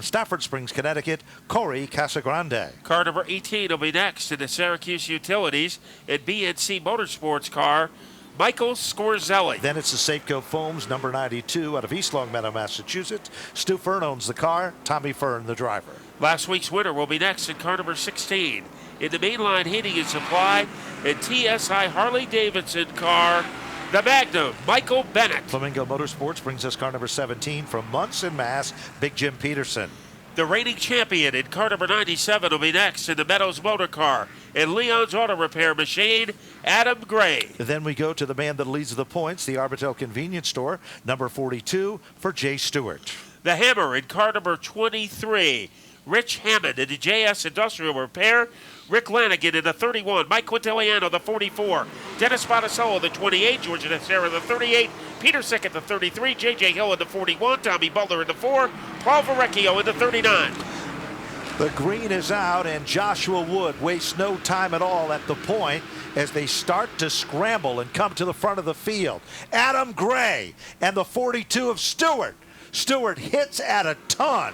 Stafford Springs, Connecticut, Corey Casagrande. Car number 18 will be next in the Syracuse Utilities and BNC Motorsports car, Michael Scorzelli. Then it's the Safeco Foams, number 92, out of East Longmeadow, Massachusetts. Stu Fern owns the car, Tommy Fern the driver. Last week's winner will be next in car number 16. In the mainline heating and supply, and TSI Harley-Davidson car, the Magnum, Michael Bennett. Flamingo Motorsports brings us car number 17 from Munson, Mass, Big Jim Peterson. The reigning champion in car number 97 will be next in the Meadows Motor Car and Leon's Auto Repair Machine, Adam Gray. Then we go to the man that leads the points, the Arbitel Convenience Store, number 42 for Jay Stewart. The Hammer in car number 23, Rich Hammond in the JS Industrial Repair, Rick Lanigan in the 31, Mike Quintiliano the 44, Dennis Spadasello the 28, George Nacera the 38, Peter Sick at the 33, J.J. Hill in the 41, Tommy Butler in the 4, Paul Verrecchio in the 39. The green is out, and Joshua Wood wastes no time at all at the point as they start to scramble and come to the front of the field. Adam Gray and the 42 of Stewart. Stewart hits at a ton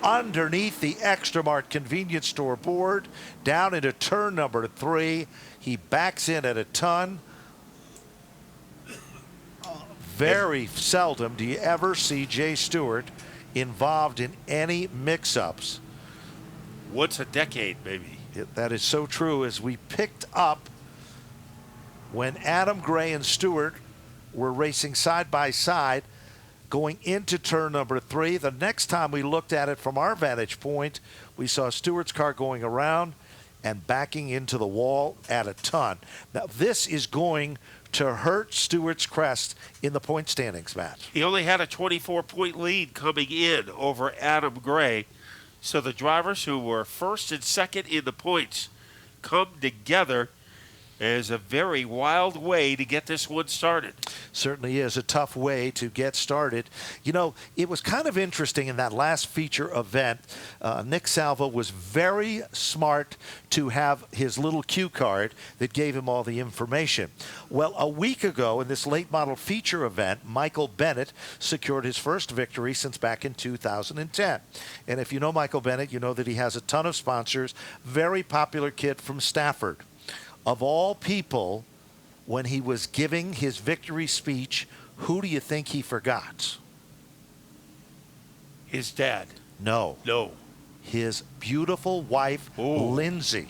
underneath the Extra Mart convenience store board, down into turn number 3. He backs in at a ton. Very seldom do you ever see Jay Stewart involved in any mix-ups. Once a decade, maybe. That is so true, as we picked up when Adam Gray and Stewart were racing side by side going into turn number 3. The next time we looked at it from our vantage point, we saw Stewart's car going around and backing into the wall at a ton. Now, this is going to hurt Stewart's crest in the point standings, Matt. He only had a 24-point lead coming in over Adam Gray. So the drivers who were first and second in the points come together is a very wild way to get this one started. Certainly is a tough way to get started. You know, it was kind of interesting in that last feature event. Nick Salvo was very smart to have his little cue card that gave him all the information. Well, a week ago in this late model feature event, Michael Bennett secured his first victory since back in 2010. And if you know Michael Bennett, you know that he has a ton of sponsors. Very popular kid from Stafford. Of all people, when he was giving his victory speech, who do you think he forgot? His dad. No. His beautiful wife, Lindsay.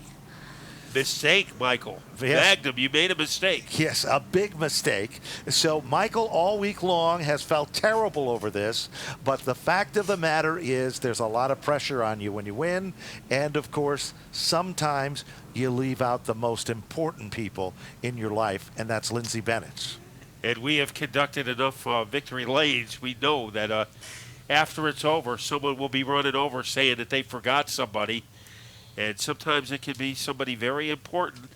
Mistake, Michael. Yes. Magnum, you made a mistake. Yes, a big mistake. So Michael all week long has felt terrible over this, but the fact of the matter is there's a lot of pressure on you when you win, and of course, sometimes you leave out the most important people in your life, and that's Lindsay Bennett. And we have conducted enough victory lanes. We know that after it's over, someone will be running over saying that they forgot somebody. And sometimes it can be somebody very important,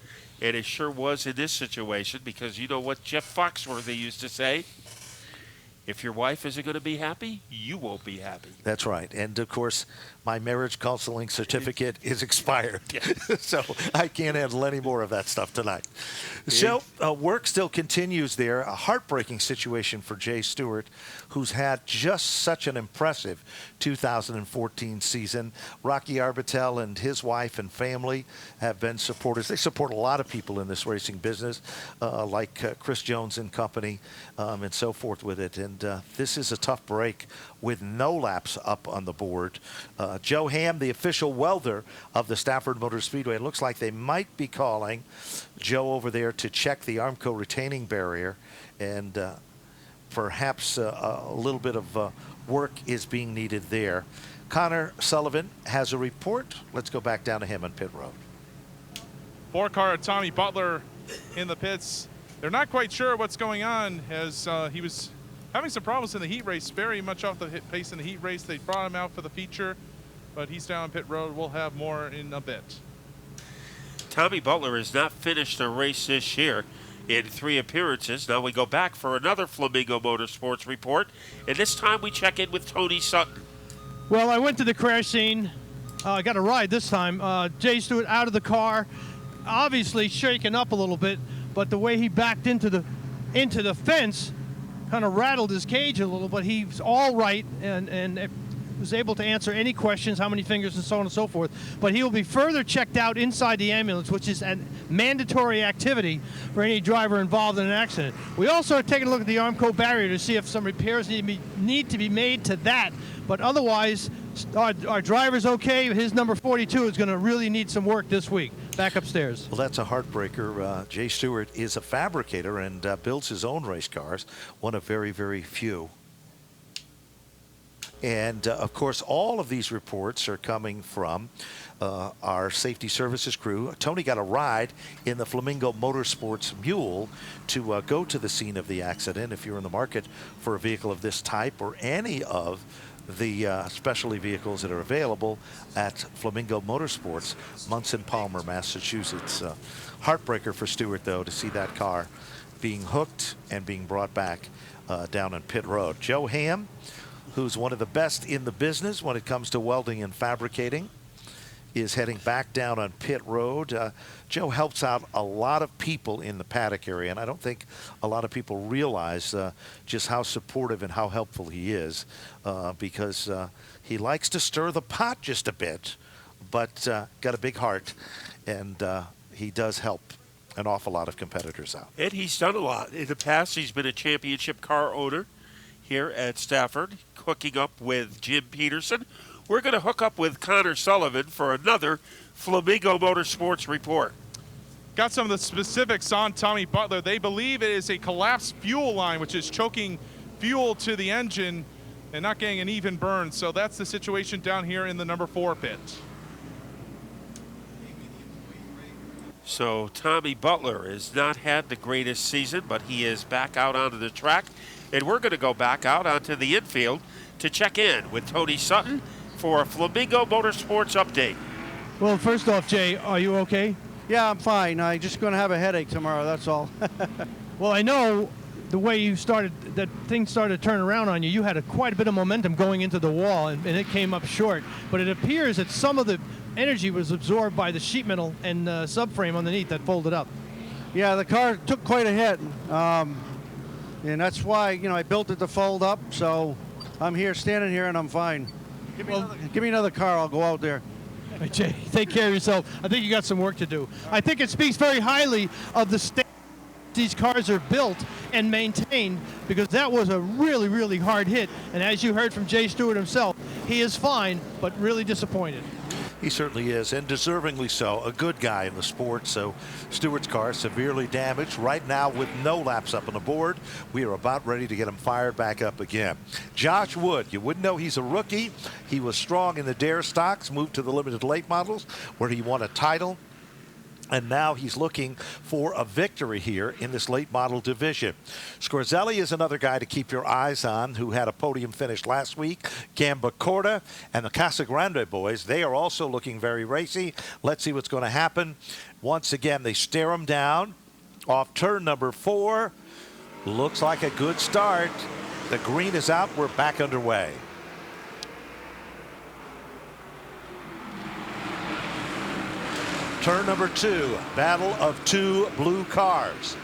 and it sure was in this situation, because you know what Jeff Foxworthy used to say? If your wife isn't going to be happy, you won't be happy. That's right. And, of course, my marriage counseling certificate is expired. Yeah. So I can't handle any more of that stuff tonight. So work still continues there. A heartbreaking situation for Jay Stewart, who's had just such an impressive 2014 season. Rocky Arbitel and his wife and family have been supporters. They support a lot of people in this racing business, like Chris Jones and company, and so forth with it. And this is a tough break with no laps up on the board. Joe Ham, the official welder of the Stafford Motor Speedway. It looks like they might be calling Joe over there to check the Armco retaining barrier, and perhaps a little bit of work is being needed there. Connor Sullivan has a report. Let's go back down to him on pit road. 4-car Tommy Butler in the pits. They're not quite sure what's going on, as he was having some problems in the heat race, very much off the pace in the heat race. They brought him out for the feature, but he's down pit road. We'll have more in a bit. Tommy Butler has not finished a race this year in 3 appearances. Now we go back for another Flamingo Motorsports report, and this time we check in with Tony Sutton. Well, I went to the crash scene. I got a ride this time. Jay Stewart out of the car, obviously shaken up a little bit, but the way he backed into the fence kind of rattled his cage a little, but he's all right, and was able to answer any questions, how many fingers and so on and so forth. But he will be further checked out inside the ambulance, which is a mandatory activity for any driver involved in an accident. We also are taking a look at the Armco barrier to see if some repairs need to be made to that. But otherwise, our driver's okay. His number 42 is going to really need some work this week. Back upstairs. Well, that's a heartbreaker. Jay Stewart is a fabricator and builds his own race cars, one of very, very few. And, of course, all of these reports are coming from our safety services crew. Tony got a ride in the Flamingo Motorsports Mule to go to the scene of the accident. If you're in the market for a vehicle of this type or any of the specialty vehicles that are available at Flamingo Motorsports, Munson Palmer, Massachusetts. Heartbreaker for Stewart, though, to see that car being hooked and being brought back down on pit road. Joe Ham, who's one of the best in the business when it comes to welding and fabricating, is heading back down on pit road. Joe helps out a lot of people in the paddock area, and I don't think a lot of people realize just how supportive and how helpful he is, because he likes to stir the pot just a bit, but got a big heart, and he does help an awful lot of competitors out. And he's done a lot. In the past, he's been a championship car owner here at Stafford, hooking up with Jim Peterson. We're going to hook up with Connor Sullivan for another Flamingo Motorsports report. Got some of the specifics on Tommy Butler. They believe it is a collapsed fuel line, which is choking fuel to the engine and not getting an even burn. So that's the situation down here in the number 4 pit. So Tommy Butler has not had the greatest season, but he is back out onto the track. And we're going to go back out onto the infield to check in with Tony Sutton for a Flamingo Motorsports update. Well, first off, Jay, are you okay? Yeah, I'm fine. I'm just going to have a headache tomorrow, that's all. Well, I know the way you started, that thing started to turn around on you. You had quite a bit of momentum going into the wall, and it came up short. But it appears that some of the energy was absorbed by the sheet metal and subframe underneath that folded up. Yeah, the car took quite a hit. And that's why, I built it to fold up. So I'm here, standing here, and I'm fine. Give me another car. I'll go out there. Hey, Jay, take care of yourself. I think you got some work to do. I think it speaks very highly of the state these cars are built and maintained, because that was a really, really hard hit. And as you heard from Jay Stewart himself, he is fine, but really disappointed. He certainly is, and deservingly so. A good guy in the sport. So Stewart's car severely damaged right now with no laps up on the board. We are about ready to get him fired back up again. Josh Wood, you wouldn't know he's a rookie. He was strong in the Dare stocks, moved to the limited late models where he won a title. And now he's looking for a victory here in this late model division. Scorzelli is another guy to keep your eyes on, who had a podium finish last week. Gambacorta and the Casagrande boys, they are also looking very racy. Let's see what's going to happen. Once again, they stare him down off turn number 4. Looks like a good start. The green is out. We're back underway. Turn number 2, battle of 2 blue cars.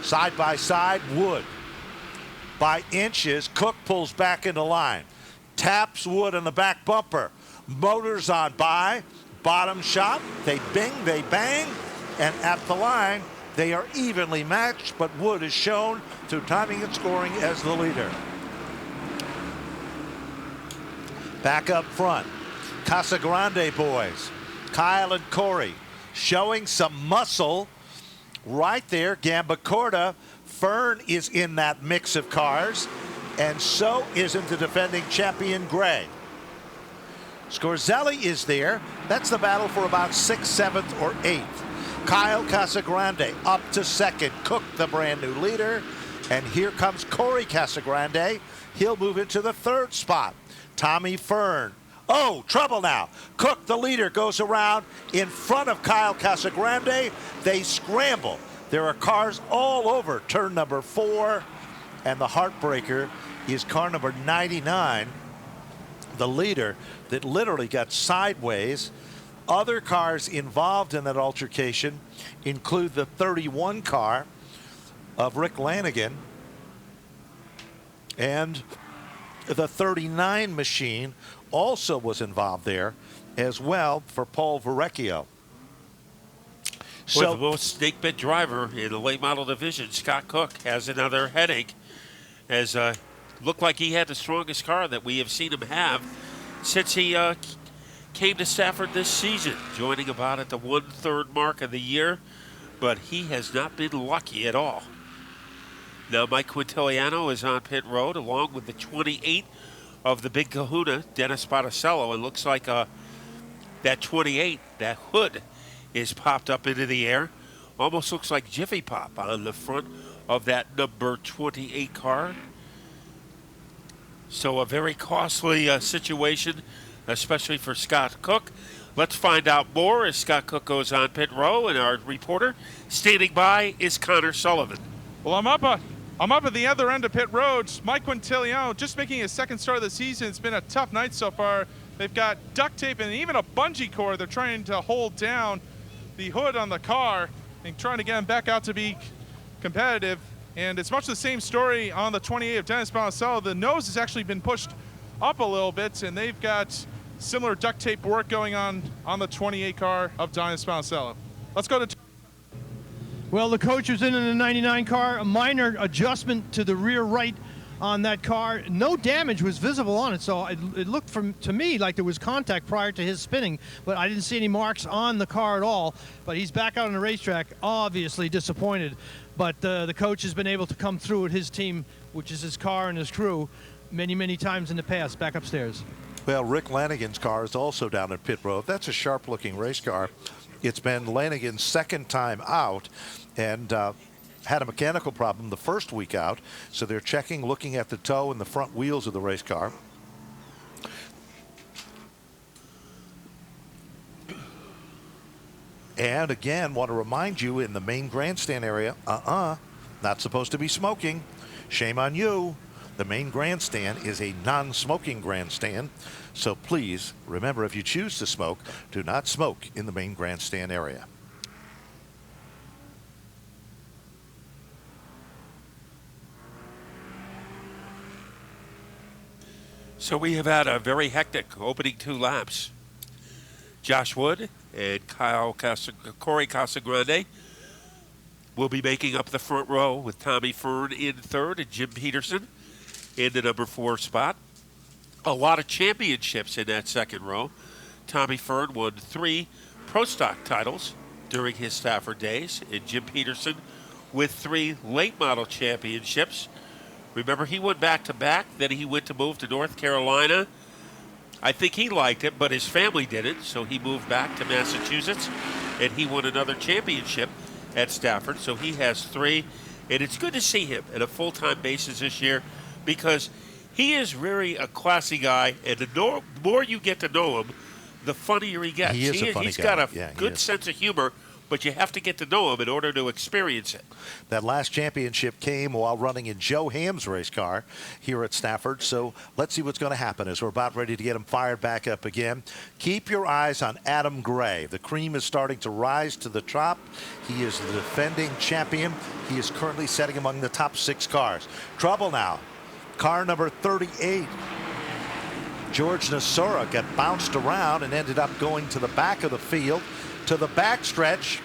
Side by side, Wood. By inches, Cook pulls back into line. Taps Wood in the back bumper. Motors on by. Bottom shot. They bing, they bang. And at the line, they are evenly matched, but Wood is shown through timing and scoring as the leader. Back up front, Casagrande boys. Kyle and Corey showing some muscle right there. Gambacorta. Fern is in that mix of cars, and so isn't the defending champion Gray. Scorzelli is there. That's the battle for about 6th, 7th, or 8th. Kyle Casagrande up to 2nd. Cook, the brand new leader. And here comes Corey Casagrande. He'll move into the 3rd spot. Tommy Fern. Oh, trouble now. Cook, the leader, goes around in front of Kyle Casagrande. They scramble. There are cars all over turn number 4. And the heartbreaker is car number 99, the leader, that literally got sideways. Other cars involved in that altercation include the 31 car of Rick Lanigan and the 39 machine, also was involved there as well for Paul Verrecchio. With the most snake bit driver in the late model division, Scott Cook has another headache, as looked like he had the strongest car that we have seen him have since he came to Stafford this season, joining about at the 1/3 mark of the year, but he has not been lucky at all. Now Mike Quintiliano is on pit road along with the 28 of the big kahuna, Dennis Botticello. It looks like that 28, that hood, is popped up into the air. Almost looks like Jiffy Pop on the front of that number 28 car. So a very costly situation, especially for Scott Cook. Let's find out more as Scott Cook goes on pit row, and our reporter standing by is Connor Sullivan. Well, I'm up at the other end of pit road. Mike Quintiliano just making his second start of the season. It's been a tough night so far. They've got duct tape and even a bungee cord. They're trying to hold down the hood on the car and trying to get him back out to be competitive. And it's much the same story on the 28 of Dennis Botticello. The nose has actually been pushed up a little bit, and they've got similar duct tape work going on the 28 car of Dennis Botticello. Let's go to... Well, the coach was in the 99 car, a minor adjustment to the rear right on that car. No damage was visible on it, so it looked to me like there was contact prior to his spinning, but I didn't see any marks on the car at all. But he's back out on the racetrack, obviously disappointed. But the coach has been able to come through with his team, which is his car and his crew, many, many times in the past, back upstairs. Well, Rick Lanigan's car is also down in pit road. That's a sharp-looking race car. It's been Lanigan's second time out, and had a mechanical problem the first week out, so they're checking, looking at the toe and the front wheels of the race car. And again, want to remind you, in the main grandstand area, not supposed to be smoking. Shame on you. The main grandstand is a non-smoking grandstand, so please remember, if you choose to smoke, do not smoke in the main grandstand area. So we have had a very hectic opening 2 laps. Josh Wood and Corey Casagrande will be making up the front row, with Tommy Fern in third and Jim Peterson in the number 4 spot. A lot of championships in that second row. Tommy Fern won 3 Pro Stock titles during his Stafford days, and Jim Peterson with 3 late model championships. Remember, he went back-to-back, then he went to move to North Carolina. I think he liked it, but his family didn't, so he moved back to Massachusetts, and he won another championship at Stafford, so he has 3. And it's good to see him at a full-time basis this year, because he is really a classy guy, and the more you get to know him, the funnier he gets. He is a funny He's guy. got a good sense of humor, but you have to get to know him in order to experience it. That last championship came while running in Joe Ham's race car here at Stafford, so let's see what's going to happen as we're about ready to get him fired back up again. Keep your eyes on Adam Gray. The cream is starting to rise to the top. He is the defending champion. He is currently sitting among the top 6 cars. Trouble now. Car number 38. George Nasura got bounced around and ended up going to the back of the field. To the backstretch,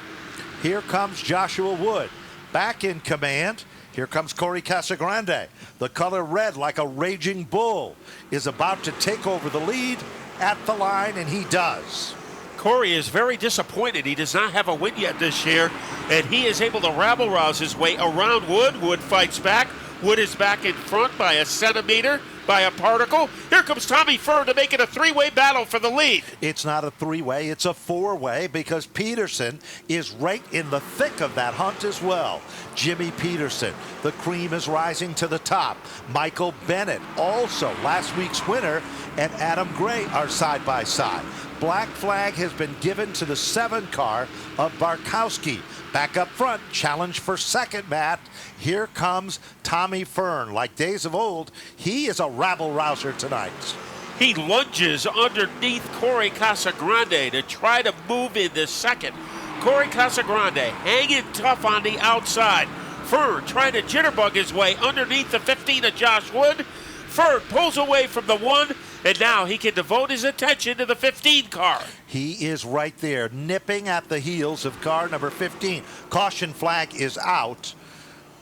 here comes Joshua Wood, back in command. Here comes Corey Casagrande. The color red, like a raging bull, is about to take over the lead at the line, and he does. Corey is very disappointed. He does not have a win yet this year, and he is able to rabble-rouse his way around Wood. Wood fights back. Wood is back in front by a centimeter, by a particle. Here comes Tommy Fern to make it a 3-way battle for the lead. It's not a 3-way, it's a 4-way, because Peterson is right in the thick of that hunt as well. Jimmy Peterson, the cream is rising to the top. Michael Bennett, also last week's winner, and Adam Gray are side by side. Black flag has been given to the 7 car of Barkowski. Back up front, challenge for second, Matt. Here comes Tommy Fern. Like days of old, he is a rabble-rouser tonight. He lunges underneath Corey Casagrande to try to move into second. Corey Casagrande hanging tough on the outside. Fern trying to jitterbug his way underneath the 15 of Josh Wood. Fern pulls away from the 1 And now he can devote his attention to the 15 car. He is right there, nipping at the heels of car number 15. Caution flag is out.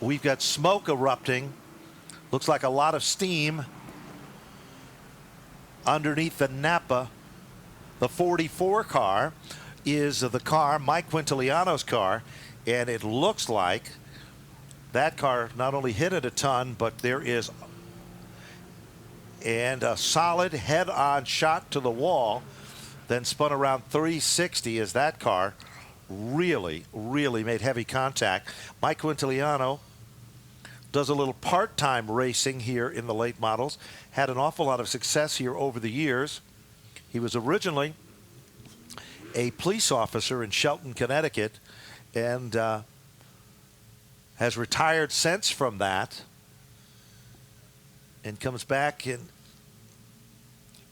We've got smoke erupting. Looks like a lot of steam underneath the Napa. The 44 car is the car, Mike Quintiliano's car, and it looks like that car not only hit it a ton, but there is a solid head-on shot to the wall, then spun around 360 as that car really made heavy contact. Mike Quintiliano does a little part-time racing here in the late models, had an awful lot of success here over the years. He was originally a police officer in Shelton, Connecticut, and has retired since from that, and comes back and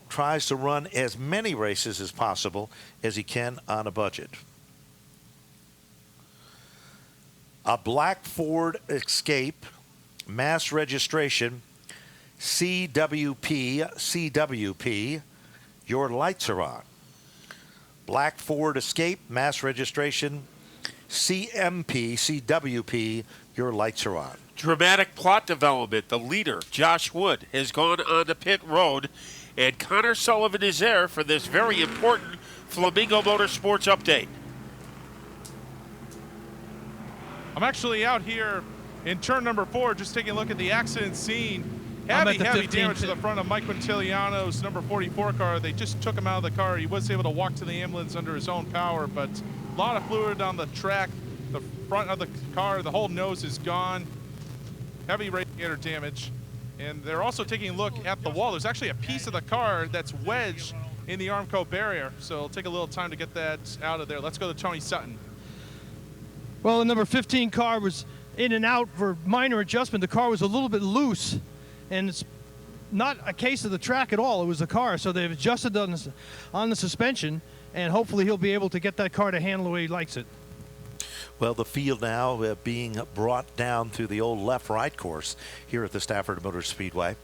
tries to run as many races as possible as he can on a budget. A black Ford Escape, mass registration, CWP, your lights are on. Black Ford Escape, mass registration, CWP, your lights are on. Dramatic plot development. The leader, Josh Wood, has gone on to pit road, and Connor Sullivan is there for this very important Flamingo Motorsports update. I'm actually out here in turn number 4, just taking a look at the accident scene. I'm at Heavy, the heavy 15 damage to the front of Mike Quintiliano's number 44 car. They just took him out of the car. He was able to walk to the ambulance under his own power, but a lot of fluid on the track. The front of the car, the whole nose is gone. Heavy radiator damage. And they're also taking a look at the wall. There's actually a piece of the car that's wedged in the Armco barrier, so it'll take a little time to get that out of there. Let's go to Tony Sutton. Well, the number 15 car was in and out for minor adjustment. The car was a little bit loose, and it's not a case of the track at all. It was the car, so they've adjusted on the suspension, and hopefully he'll be able to get that car to handle the way he likes it. Well, the field now being brought down through the old left-right course here at the Stafford Motor Speedway.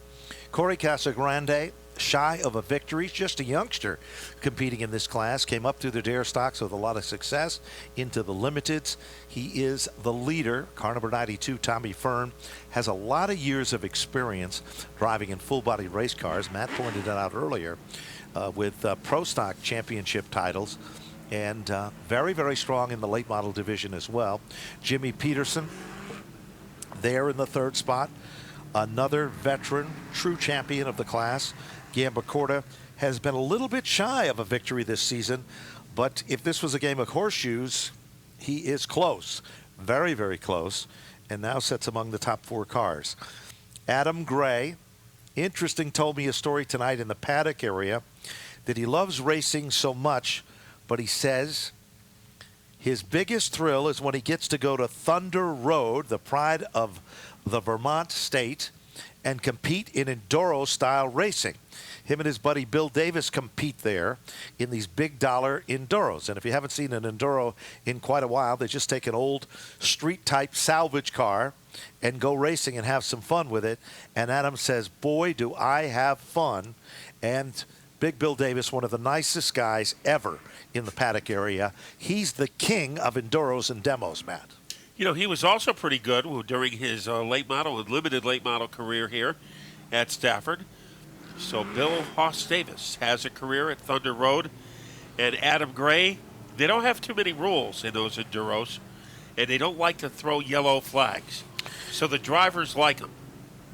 Corey Casagrande, shy of a victory, just a youngster competing in this class, came up through the Dare Stocks with a lot of success into the Limiteds. He is the leader. Car number 92, Tommy Fern, has a lot of years of experience driving in full-body race cars. Matt pointed that out earlier with Pro Stock Championship titles. And very strong in the late model division as well. Jimmy Peterson there in the third spot. Another veteran, true champion of the class. Gambacorta has been a little bit shy of a victory this season, but if this was a game of horseshoes, he is close, very close, and now sits among the top 4 cars. Adam Gray, interesting, told me a story tonight in the paddock area that he loves racing so much, but he says his biggest thrill is when he gets to go to Thunder Road, the pride of the Vermont state, and compete in enduro-style racing. Him and his buddy Bill Davis compete there in these big dollar enduros. And if you haven't seen an enduro in quite a while, they just take an old street-type salvage car and go racing and have some fun with it. And Adam says, boy, do I have fun. And Big Bill Davis, one of the nicest guys ever in the paddock area. He's the king of enduros and demos, Matt. You know, he was also pretty good during his late model and limited late model career here at Stafford. So Bill Hoss Davis has a career at Thunder Road. And Adam Gray, they don't have too many rules in those enduros, and they don't like to throw yellow flags. So the drivers like them.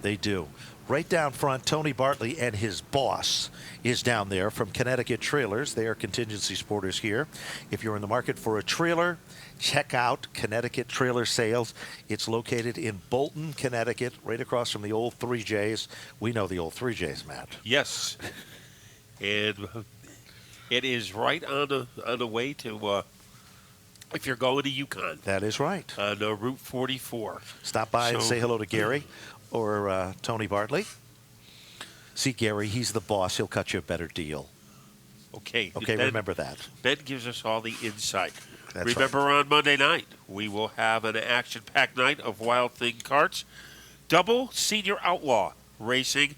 They do. Right down front, Tony Bartley and his boss is down there from Connecticut Trailers. They are contingency sporters here. If you're in the market for a trailer, check out Connecticut Trailer Sales. It's located in Bolton, Connecticut, right across from the old 3Js. We know the old 3Js, Matt. Yes. And it is right on the way to, if you're going to Yukon. That is right. On Route 44. Stop by and say hello to Gary or Tony Bartley. See Gary, he's the boss. He'll cut you a better deal. Okay. Okay, Ben, remember that. Ben gives us all the insight. That's Remember right. On Monday night, we will have an action-packed night of Wild Thing karts. Double Senior Outlaw Racing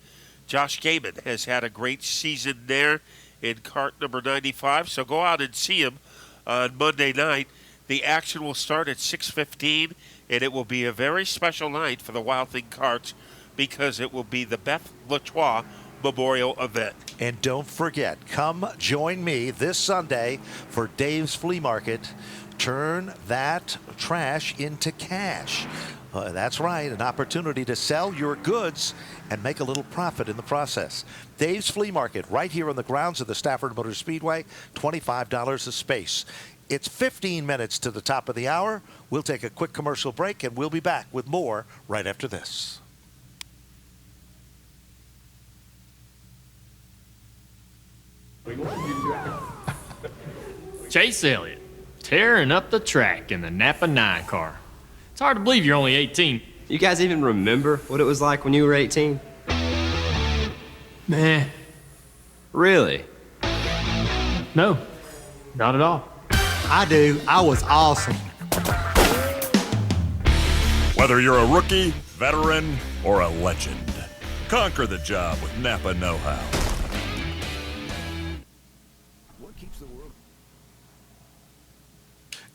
Josh Gaiman has had a great season there in cart number 95. So go out and see him on Monday night. The action will start at 6:15, and it will be a very special night for the Wild Thing carts because it will be the Beth Latour Memorial event. And don't forget, come join me this Sunday for Dave's Flea Market. Turn that trash into cash. That's right, an opportunity to sell your goods and make a little profit in the process. Dave's Flea Market, right here on the grounds of the Stafford Motor Speedway, $25 a space. It's 15 minutes to the top of the hour. We'll take a quick commercial break, and we'll be back with more right after this. Chase Elliott, tearing up the track in the Napa 9 car. It's hard to believe you're only 18. You guys even remember what it was like when you were 18? Meh. Really? No, not at all. I do. I was awesome. Whether you're a rookie, veteran, or a legend, conquer the job with Napa Know-How.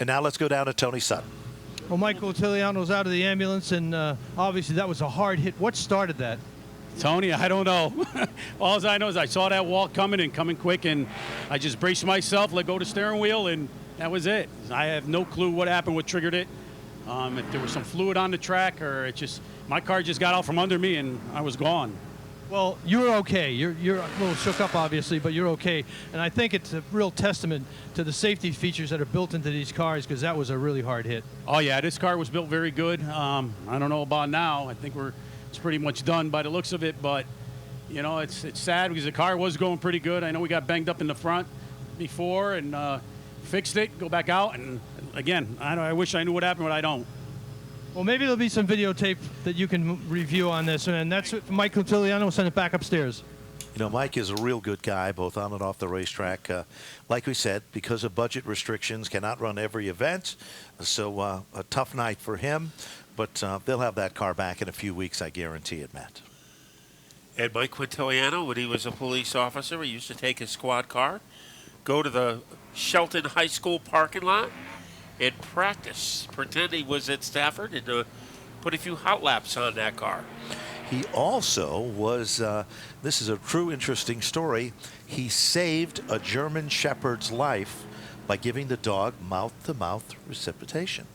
And now let's go down to Tony Sutton. Well, Michael Tiliano's out of the ambulance, and obviously that was a hard hit. What started that? Tony, I don't know. All I know is I saw that wall coming and coming quick, and I just braced myself, let go of the steering wheel, and that was it. I have no clue what happened, what triggered it. If there was some fluid on the track, or my car just got out from under me, and I was gone. Well, you're okay. You're a little shook up, obviously, but you're okay. And I think it's a real testament to the safety features that are built into these cars, because that was a really hard hit. Oh, yeah, this car was built very good. I don't know about now. I think it's pretty much done by the looks of it, but, you know, it's sad because the car was going pretty good. I know we got banged up in the front before and fixed it, go back out, and again, I wish I knew what happened, but I don't. Well, maybe there'll be some videotape that you can review on this, and that's what Michael Tiliano will send it back upstairs. You know, Mike is a real good guy, both on and off the racetrack. Like we said, because of budget restrictions, cannot run every event. So a tough night for him, but they'll have that car back in a few weeks, I guarantee it, Matt. And Mike Quintiliano, when he was a police officer, he used to take his squad car, go to the Shelton High School parking lot, and practice, pretend he was at Stafford, and put a few hot laps on that car. He also was, this is a true interesting story, he saved a German Shepherd's life by giving the dog mouth-to-mouth resuscitation.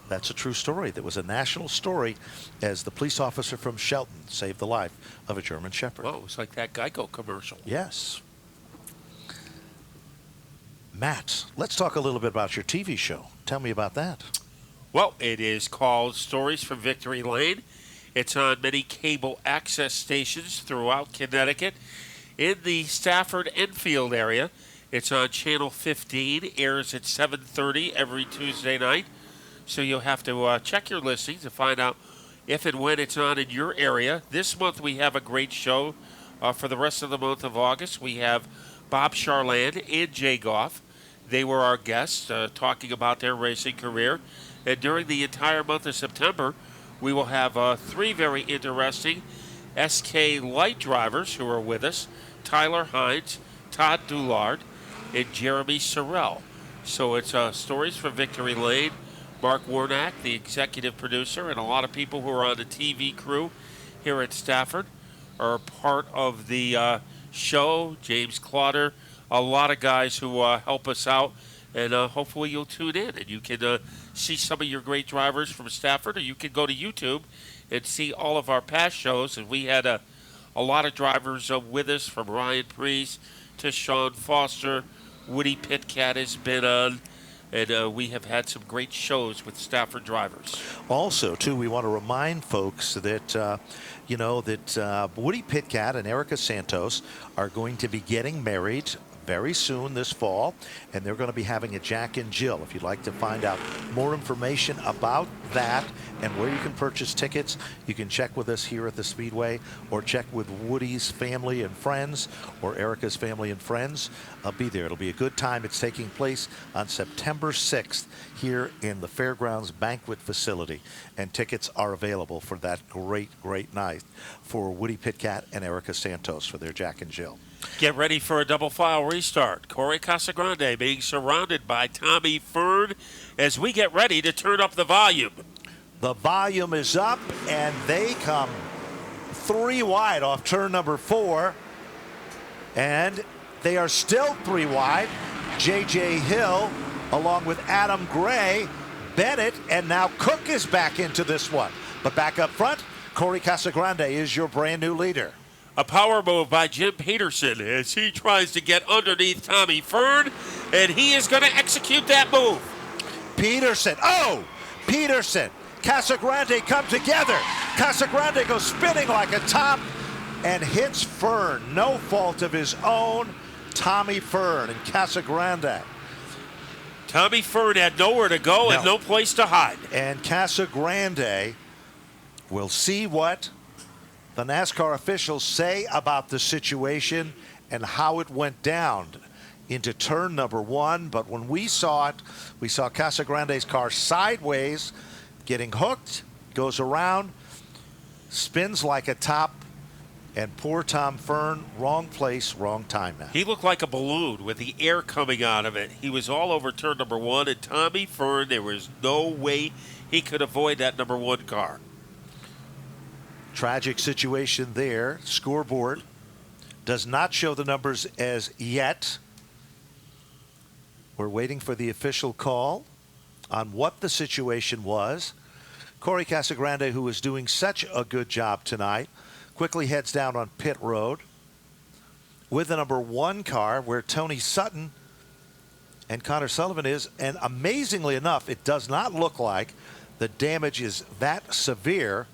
That's a true story. That was a national story as the police officer from Shelton saved the life of a German Shepherd. Whoa, it's like that Geico commercial. Yes. Matt, let's talk a little bit about your TV show. Tell me about that. Well, it is called Stories from Victory Lane. It's on many cable access stations throughout Connecticut. In the Stafford Enfield area, it's on Channel 15, airs at 7:30 every Tuesday night. So you'll have to check your listings to find out if and when it's on in your area. This month we have a great show. For the rest of the month of August, we have Bob Charland and Jay Goff. They were our guests talking about their racing career. And during the entire month of September, we will have 3 very interesting SK Light drivers who are with us. Tyler Hines, Todd Doulard, and Jeremy Sorrell. So it's Stories from Victory Lane. Mark Warnack, the executive producer, and a lot of people who are on the TV crew here at Stafford are part of the show. James Clotter, a lot of guys who help us out, and hopefully you'll tune in and you can see some of your great drivers from Stafford, or you can go to YouTube and see all of our past shows. And we had a lot of drivers with us, from Ryan Priest to Sean Foster. Woody Pitcat has been on. And we have had some great shows with Stafford drivers. Also, too, we want to remind folks that, Woody Pitcat and Erica Santos are going to be getting married very soon this fall, and they're going to be having a Jack and Jill. If you'd like to find out more information about that and where you can purchase tickets, you can check with us here at the Speedway or check with Woody's family and friends or Erica's family and friends. Be there. It'll be a good time. It's taking place on September 6th here in the Fairgrounds Banquet Facility, and tickets are available for that great night for Woody Pitkat and Erica Santos for their Jack and Jill. Get ready for a double file restart. Corey Casagrande being surrounded by Tommy Fern as we get ready to turn up the volume. The volume is up, and they come 3 wide off turn number 4, and they are still 3 wide. J.J. Hill along with Adam Gray, Bennett, and now Cook is back into this one. But back up front, Corey Casagrande is your brand new leader. A power move by Jim Peterson as he tries to get underneath Tommy Fern, and he is going to execute that move. Peterson, Peterson, Casagrande come together. Casagrande goes spinning like a top and hits Fern. No fault of his own. Tommy Fern and Casagrande. Tommy Fern had nowhere to go and no place to hide. And Casagrande will see what the NASCAR officials say about the situation and how it went down into turn number 1. But when we saw it, we saw Casagrande's car sideways, getting hooked, goes around, spins like a top, and poor Tom Fern, wrong place, wrong time now. He looked like a balloon with the air coming out of it. He was all over turn number 1, and Tommy Fern, there was no way he could avoid that number 1 car. Tragic situation there. Scoreboard does not show the numbers as yet. We're waiting for the official call on what the situation was. Corey Casagrande, who was doing such a good job tonight, quickly heads down on pit road with the number 1 car where Tony Sutton and Connor Sullivan is. And amazingly enough, it does not look like the damage is that severe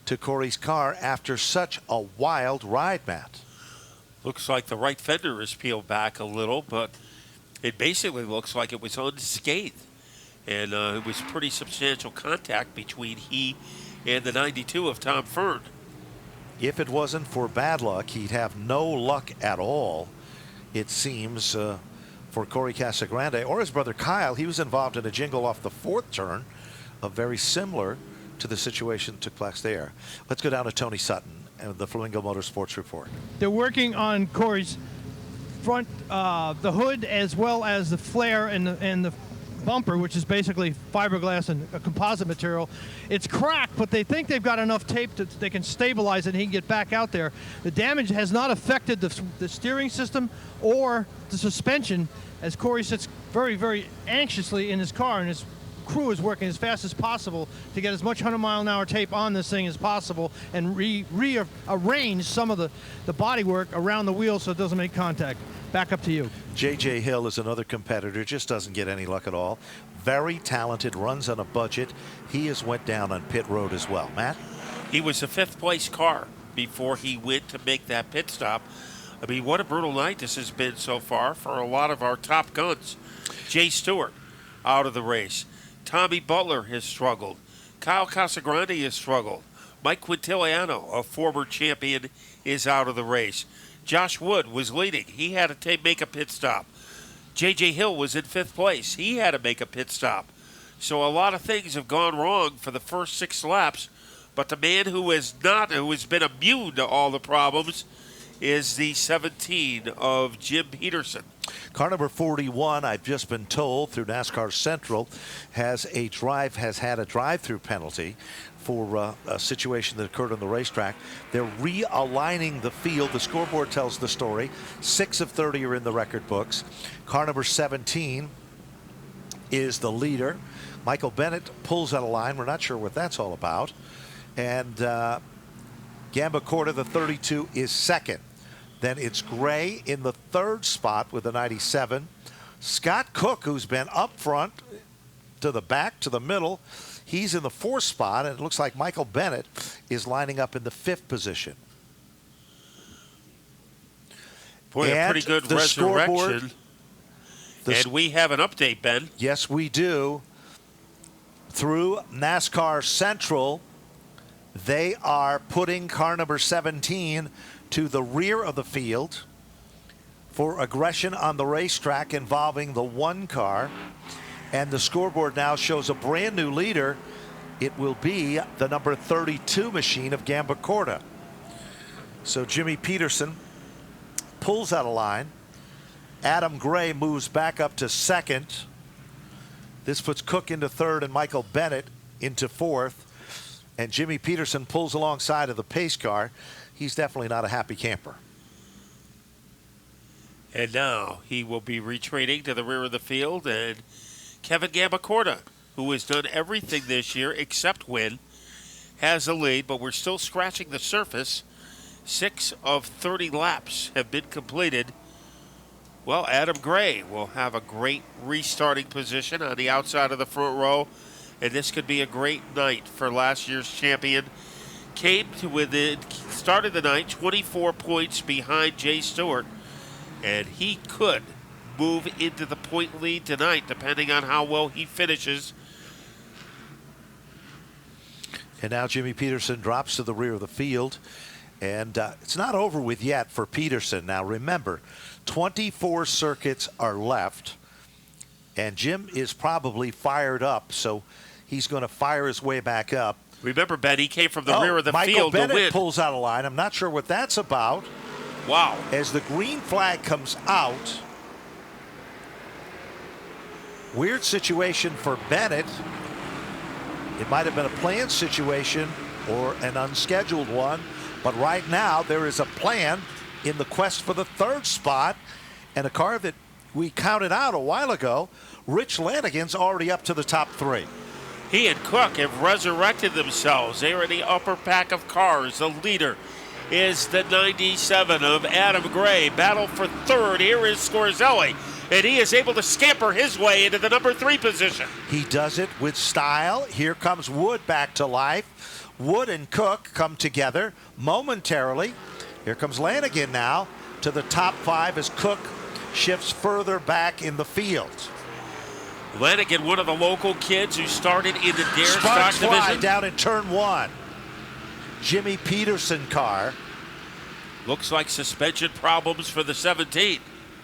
to Corey's car after such a wild ride, Matt. Looks like the right fender is peeled back a little, but it basically looks like it was unscathed. And it was pretty substantial contact between he and the 92 of Tom Fern. If it wasn't for bad luck, he'd have no luck at all, it seems, for Corey Casagrande or his brother Kyle. He was involved in a jingle off the 4th turn, very similar to the situation that took place there. Let's go down to Tony Sutton and the Flamingo Motorsports Report. They're working on Corey's front, the hood, as well as the flare and the bumper, which is basically fiberglass and a composite material. It's cracked, but they think they've got enough tape that they can stabilize it and he can get back out there. The damage has not affected the steering system or the suspension, as Corey sits very anxiously in his car, and his crew is working as fast as possible to get as much 100-mile-an-hour tape on this thing as possible and rearrange some of the bodywork around the wheel so it doesn't make contact. Back up to you. J.J. Hill is another competitor, just doesn't get any luck at all. Very talented, runs on a budget. He has went down on pit road as well. Matt? He was a 5th place car before he went to make that pit stop. I mean, what a brutal night this has been so far for a lot of our top guns. Jay Stewart out of the race. Tommy Butler has struggled. Kyle Casagrande has struggled. Mike Quintiliano, a former champion, is out of the race. Josh Wood was leading. He had to make a pit stop. J.J. Hill was in 5th place. He had to make a pit stop. So a lot of things have gone wrong for the first 6 laps. But the man who has been immune to all the problems is the 17 of Jim Peterson. Car number 41, I've just been told through NASCAR Central, has had a drive-through penalty for a situation that occurred on the racetrack. They're realigning the field. The scoreboard tells the story. 6 of 30 are in the record books. Car number 17 is the leader. Michael Bennett pulls out a line. We're not sure what that's all about. And Gamba Corda, the 32, is second. Then it's Gray in the 3rd spot with the 97. Scott Cook, who's been up front to the back to the middle, he's in the 4th spot, and it looks like Michael Bennett is lining up in the 5th position. Boy, a And pretty good the scoreboard, resurrection. And we have an update, Ben. Yes, we do. Through NASCAR Central, they are putting car number 17 to the rear of the field for aggression on the racetrack involving the 1 car. And the scoreboard now shows a brand new leader. It will be the number 32 machine of Gambacorta. So Jimmy Peterson pulls out of line. Adam Gray moves back up to second. This puts Cook into third and Michael Bennett into fourth. And Jimmy Peterson pulls alongside of the pace car. He's definitely not a happy camper. And now he will be retreating to the rear of the field. And Kevin Gambacorta, who has done everything this year except win, has a lead, but we're still scratching the surface. 6 of 30 laps have been completed. Well, Adam Gray will have a great restarting position on the outside of the front row, and this could be a great night for last year's champion. Started the night 24 points behind Jay Stewart, and he could move into the point lead tonight, depending on how well he finishes. And now Jimmy Peterson drops to the rear of the field. And it's not over with yet for Peterson. Now remember, 24 circuits are left. And Jim is probably fired up, so he's going to fire his way back up. Remember, Ben, he came from the rear of the Michael field Bennett to win. Pulls out of line. I'm not sure what that's about. Wow. As the green flag comes out. Weird situation for Bennett. It might have been a planned situation or an unscheduled one. But right now, there is a plan in the quest for the 3rd spot. And a car that we counted out a while ago, Rich Lanigan's already up to the top 3. He and Cook have resurrected themselves. They are in the upper pack of cars. The leader is the 97 of Adam Gray. Battle for 3rd. Here is Scorzelli. And he is able to scamper his way into the number 3 position. He does it with style. Here comes Wood back to life. Wood and Cook come together momentarily. Here comes Lanigan now to the top 5 as Cook shifts further back in the field. Lanigan, one of the local kids who started in the Dare Sparks Stock fly Division. down in turn 1. Jimmy Peterson car. Looks like suspension problems for the 17.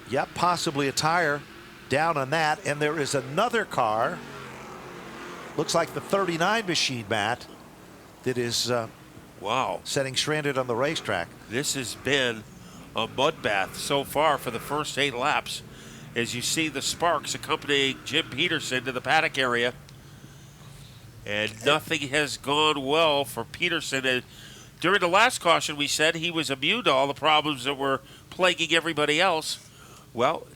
Yep, possibly a tire down on that. And there is another car. Looks like the 39 machine, Matt, that is setting stranded on the racetrack. This has been a mudbath so far for the first 8 laps. As you see the sparks accompanying Jim Peterson to the paddock area. And nothing has gone well for Peterson. And during the last caution, we said he was immune to all the problems that were plaguing everybody else. Well,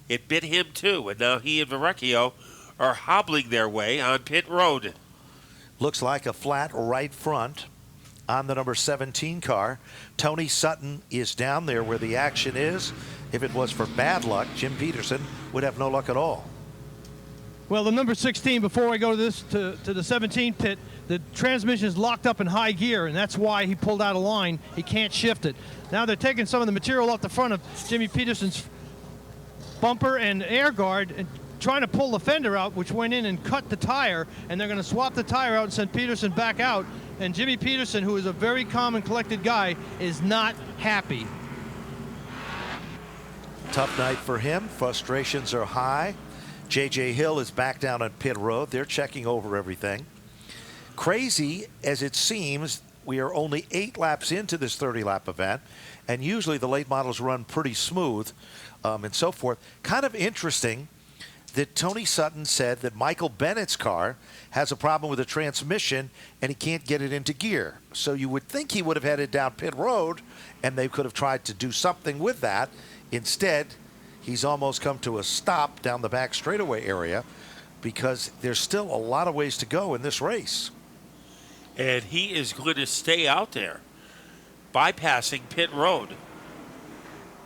it bit him too. And now he and Verrecchio are hobbling their way on pit road. Looks like a flat right front on the number 17 car. Tony Sutton is down there where the action is. If it was for bad luck, Jim Peterson would have no luck at all. Well, the number 16, before I go to the 17 pit, the transmission is locked up in high gear, and that's why he pulled out of line. He can't shift it. Now they're taking some of the material off the front of Jimmy Peterson's bumper and air guard and trying to pull the fender out, which went in and cut the tire, and they're going to swap the tire out and send Peterson back out. And Jimmy Peterson, who is a very calm and collected guy, is not happy. Tough night for him. Frustrations are high. J.J. Hill is back down on pit road. They're checking over everything. Crazy as it seems, we are only 8 laps into this 30-lap event, and usually the late models run pretty smooth and so forth. Kind of interesting that Tony Sutton said that Michael Bennett's car has a problem with the transmission and he can't get it into gear. So you would think he would have headed down pit road and they could have tried to do something with that. Instead, he's almost come to a stop down the back straightaway area because there's still a lot of ways to go in this race. And he is going to stay out there, bypassing pit road.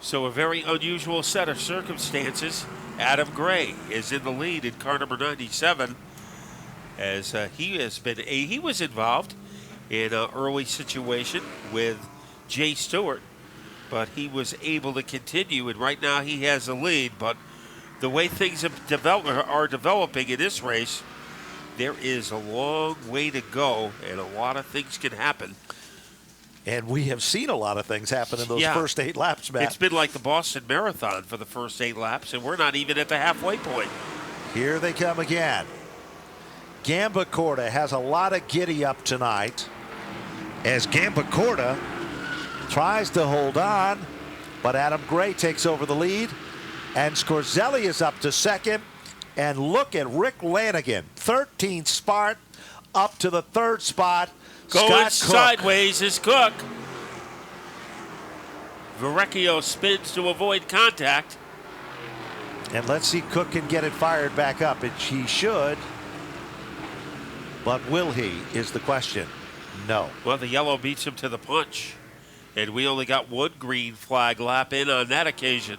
So a very unusual set of circumstances. Adam Gray is in the lead in car number 97 as he was involved in an early situation with Jay Stewart. but he was able to continue, and right now he has the lead. But the way things are developing in this race, there is a long way to go, and a lot of things can happen. And we have seen a lot of things happen in those first 8 laps, Matt. It's been like the Boston Marathon for the first 8 laps, and we're not even at the halfway point. Here they come again. Gambacorta has a lot of giddy up tonight as Gambacorta tries to hold on, but Adam Gray takes over the lead, and Scorzelli is up to second. And look at Rick Lanigan, 13th spot, up to the 3rd spot. Going Scott sideways is Cook. Verrecchio spins to avoid contact. And let's see if Cook can get it fired back up. And he should. But will he is the question. No. Well, the yellow beats him to the punch. And we only got 1 green flag lap in on that occasion.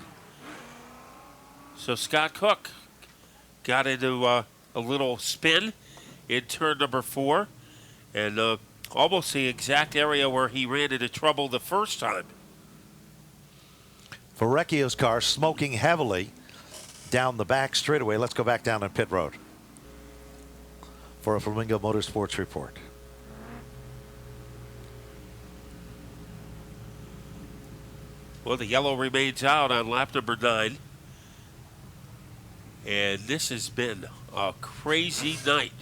So Scott Cook got into a little spin in turn number 4. And almost the exact area where he ran into trouble the first time. Verrecchio's car smoking heavily down the back straightaway. Let's go back down on pit road for a Flamingo Motorsports report. Well, the yellow remains out on lap number 9. And this has been a crazy night.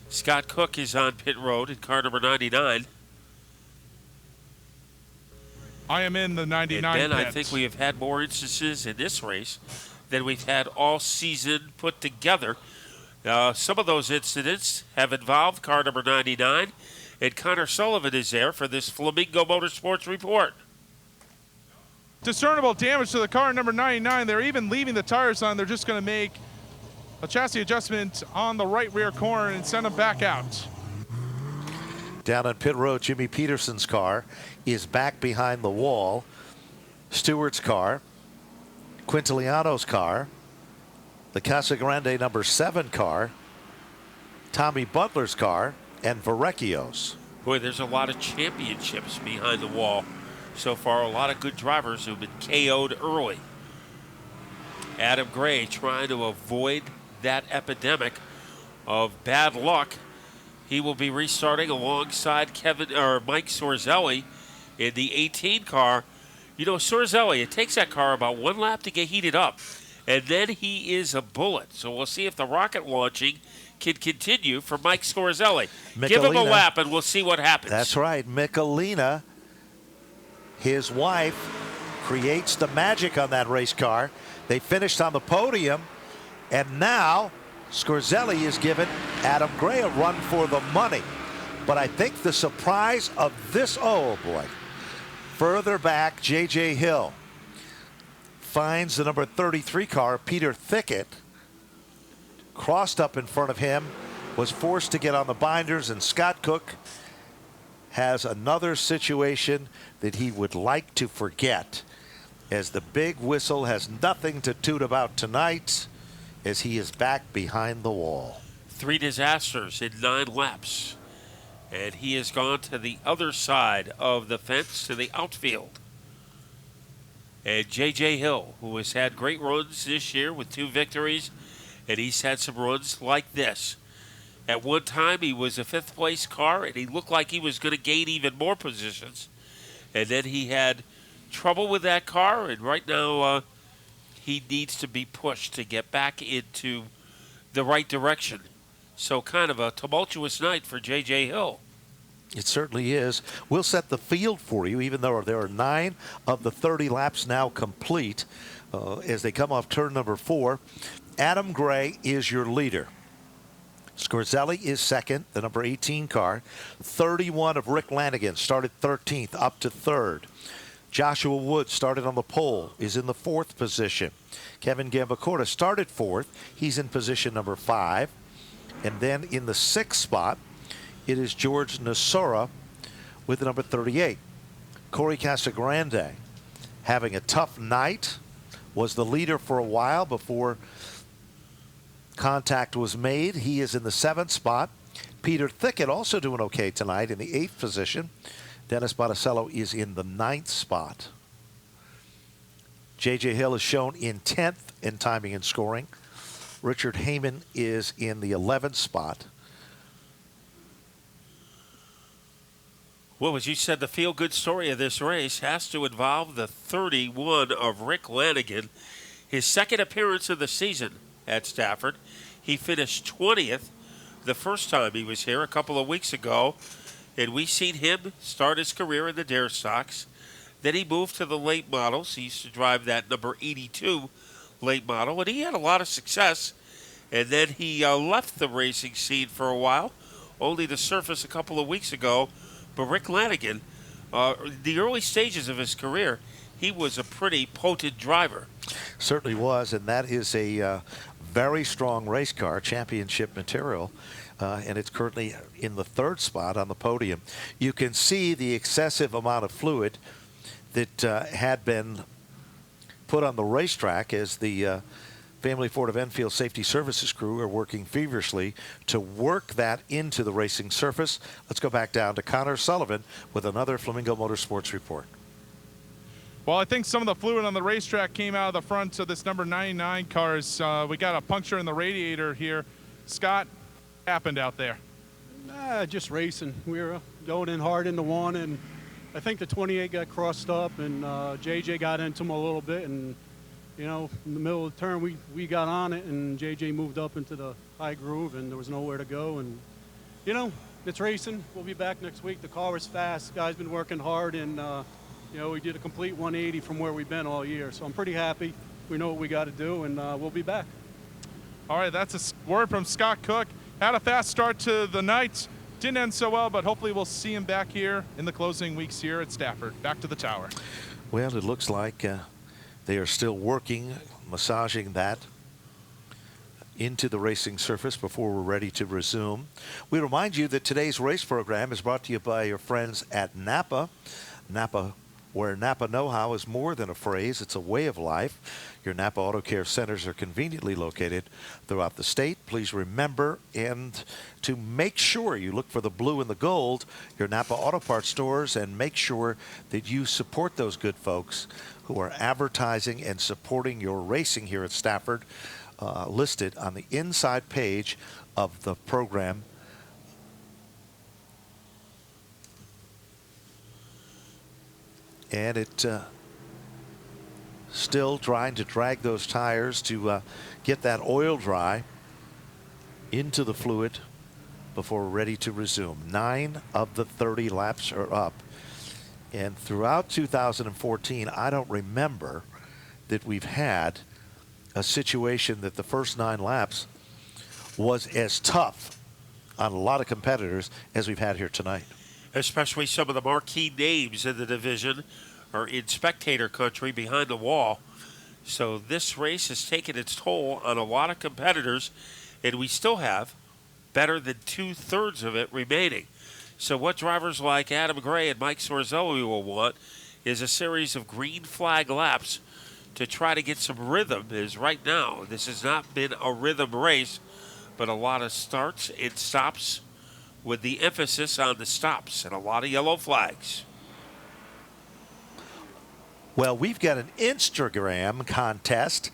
Scott Cook is on pit road in car number 99. I am in the 99 And Ben, I pits. think we have had more instances in this race than we've had all season put together. Some of those incidents have involved car number 99, and Connor Sullivan is there for this Flamingo Motorsports report. Discernible damage to the car number 99. They're even leaving the tires on. They're just going to make a chassis adjustment on the right rear corner and send them back out. Down on pit road, Jimmy Peterson's car is back behind the wall. Stewart's car, Quintiliano's car, the Casa Grande number 7 car, Tommy Butler's car, and Verrecchio's. Boy, there's a lot of championships behind the wall so far. A lot of good drivers who've been KO'd early. Adam Gray trying to avoid that epidemic of bad luck. He will be restarting alongside Mike Scorzelli in the 18 car. You know, Scorzelli, it takes that car about 1 lap to get heated up, and then he is a bullet. So we'll see if the rocket launching can continue for Mike Scorzelli. Give him a lap and we'll see what happens. That's right. Michelina, his wife, creates the magic on that race car. They finished on the podium, and now Scorzelli is giving Adam Gray a run for the money. But I think the surprise of this, oh boy, further back, J.J. Hill finds the number 33 car, Peter Thickett, crossed up in front of him, was forced to get on the binders, and Scott Cook has another situation that he would like to forget, as the big whistle has nothing to toot about tonight, as he is back behind the wall. 3 disasters in 9 laps. And he has gone to the other side of the fence to the outfield. And J.J. Hill, who has had great runs this year with 2 victories, and he's had some runs like this. At one time, he was a 5th place car, and he looked like he was going to gain even more positions. And then he had trouble with that car, and right now he needs to be pushed to get back into the right direction. So kind of a tumultuous night for J.J. Hill. It certainly is. We'll set the field for you, even though there are 9 of the 30 laps now complete as they come off turn number 4. Adam Gray is your leader. Scorzelli is second, the number 18 car. 31 of Rick Lanigan started 13th, up to 3rd. Joshua Wood started on the pole, is in the 4th position. Kevin Gambacorta started 4th. He's in position number 5. And then in the 6th spot, it is George Nasora with the number 38. Corey Casagrande, having a tough night, was the leader for a while before contact was made. He is in the 7th spot. Peter Thickett also doing okay tonight in the 8th position. Dennis Botticello is in the 9th spot. J.J. Hill is shown in 10th in timing and scoring. Richard Heyman is in the 11th spot. Well, as you said, the feel-good story of this race has to involve the 31 of Rick Lanigan. His second appearance of the season at Stafford. He finished 20th the first time he was here a couple of weeks ago. And we seen him start his career in the dare stocks. Then he moved to the late models. He used to drive that number 82 late model, and he had a lot of success. And then he left the racing scene for a while, only to surface a couple of weeks ago. But Rick Lanigan, the early stages of his career, he was a pretty potent driver. Certainly was, and that is a very strong race car, championship material. And it's currently in the 3rd spot on the podium. You can see the excessive amount of fluid that had been put on the racetrack as the Family Ford of Enfield Safety Services crew are working feverishly to work that into the racing surface. Let's go back down to Connor Sullivan with another Flamingo Motorsports report. Well, I think some of the fluid on the racetrack came out of the front of this number 99 cars. We got a puncture in the radiator here. Scott, what happened out there? Just racing. We were going in hard into one, and I think the 28 got crossed up, and JJ got into him a little bit, and you know, in the middle of the turn, we got on it, and JJ moved up into the high groove, and there was nowhere to go. And you know, it's racing. We'll be back next week. The car was fast. Guys been working hard, and you know, we did a complete 180 from where we've been all year. So I'm pretty happy. We know what we got to do, and we'll be back. All right, that's a word from Scott Cook. Had a fast start to the night. Didn't end so well, but hopefully we'll see him back here in the closing weeks here at Stafford. Back to the tower. Well, it looks like they are still working, massaging that into the racing surface before we're ready to resume. We remind you that today's race program is brought to you by your friends at Napa. Napa, where Napa know-how is more than a phrase, it's a way of life. Your Napa Auto Care centers are conveniently located throughout the state. Please remember and to make sure you look for the blue and the gold, your Napa Auto Parts stores, and make sure that you support those good folks who are advertising and supporting your racing here at Stafford, listed on the inside page of the program. And it still trying to drag those tires to get that oil dry into the fluid before we're ready to resume. 9 of the 30 laps are up. And throughout 2014, I don't remember that we've had a situation that the first 9 laps was as tough on a lot of competitors as we've had here tonight. Especially some of the marquee names in the division are in spectator country behind the wall. So this race has taken its toll on a lot of competitors, and we still have better than 2/3 of it remaining. So what drivers like Adam Gray and Mike Sorzelli will want is a series of green flag laps to try to get some rhythm, as right now this has not been a rhythm race, but a lot of starts and stops with the emphasis on the stops and a lot of yellow flags. Well, we've got an Instagram contest.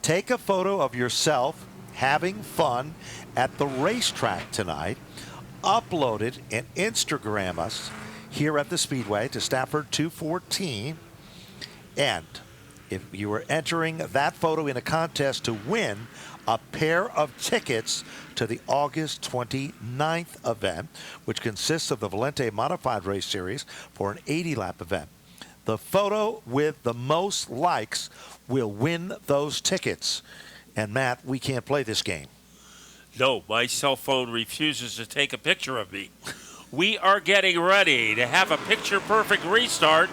Take a photo of yourself having fun at the racetrack tonight. Upload it and Instagram us here at the Speedway to Stafford 214. And if you are entering that photo in a contest to win a pair of tickets to the August 29th event, which consists of the Valente Modified Race Series for an 80-lap event. The photo with the most likes will win those tickets. And Matt, we can't play this game. No, my cell phone refuses to take a picture of me. We are getting ready to have a picture-perfect restart.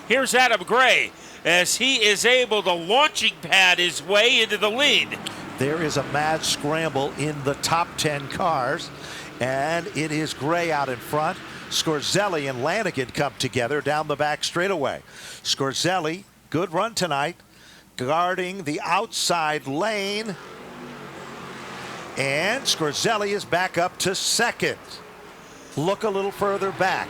Here's Adam Gray as he is able to launching pad his way into the lead. There is a mad scramble in the top 10 cars, and it is Gray out in front. Scorzelli and Lanigan come together down the back straightaway. Scorzelli, good run tonight, guarding the outside lane. And Scorzelli is back up to second. Look a little further back.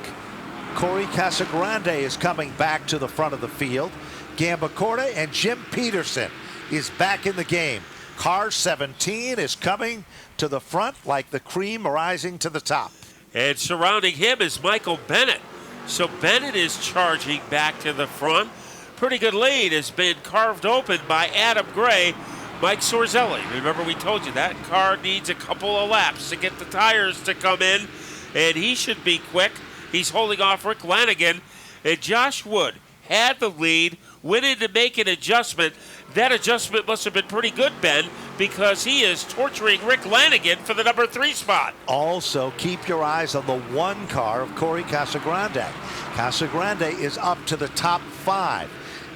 Corey Casagrande is coming back to the front of the field. Gambacorta and Jim Peterson is back in the game. Car 17 is coming to the front like the cream rising to the top. And surrounding him is Michael Bennett. So Bennett is charging back to the front. Pretty good lead has been carved open by Adam Gray. Mike Sorzelli, remember we told you that car needs a couple of laps to get the tires to come in, and he should be quick. He's holding off Rick Lanigan, and Josh Wood had the lead, went in to make an adjustment. That adjustment must have been pretty good, Ben, because he is torturing Rick Lanigan for the number 3 spot. Also, keep your eyes on the 1 car of Corey Casagrande. Casagrande is up to the top 5.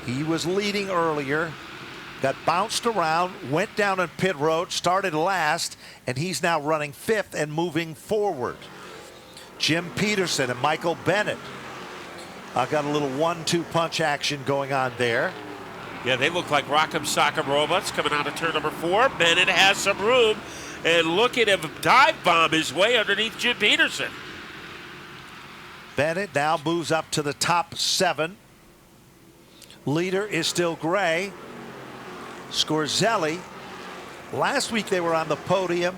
He was leading earlier, got bounced around, went down on pit road, started last, and he's now running 5th and moving forward. Jim Peterson and Michael Bennett got a little 1-2 punch action going on there. Yeah, they look like Rock'em Sock'em robots coming out of turn number 4. Bennett has some room, and look at him dive bomb his way underneath Jim Peterson. Bennett now moves up to the top 7. Leader is still Gray. Scorzelli. Last week they were on the podium.